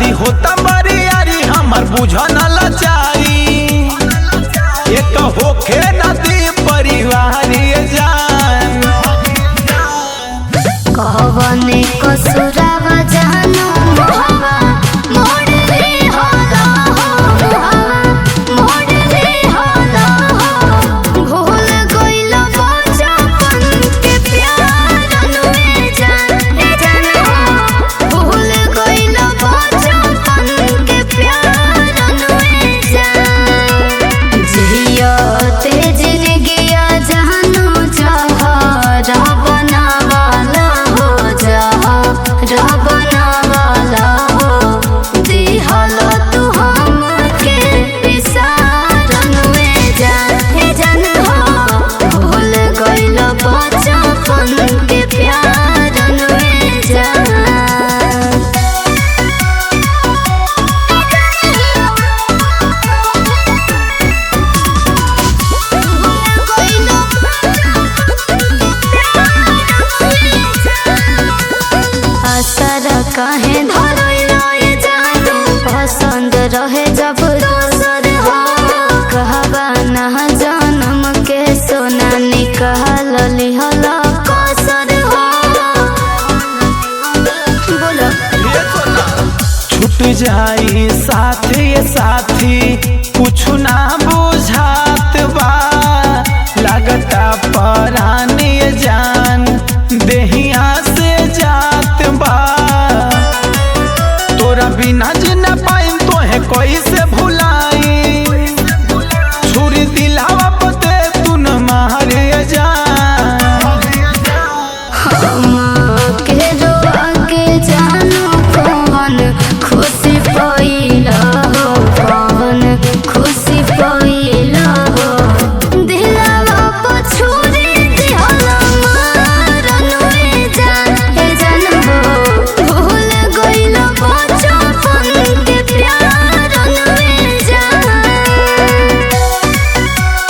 शादी होता बरियारी हमर बुझन लाचारी एक होखे नदी परिवार जान कहवने कसुरावा जानू मोहवा मोड़ रे होला हो मोहवा मोड़ रे होला हो भूल गइल बचपन के प्यार अनुए जान हो भूल गइल बचपन के प्यार अनुए जान जिया तेज जिंदगिया जानू जहरा बनावाला हो जहरा बनावाला हो दिहल तू हमके पिसारन में जान हो भूल गइल बचपन के प्यारन में जान असर कहे धरैले जानू पसंद रहे जब दोसर हो कहबा ना जन्म के सोना निकाल लिहल कसर हो बोलो छूट जाई साथी साथी कुछ ना बुझात बा लगता परानी जान देहिया से जात बा तोरा बिना जी न पाइम तोहे कैसे भुलाई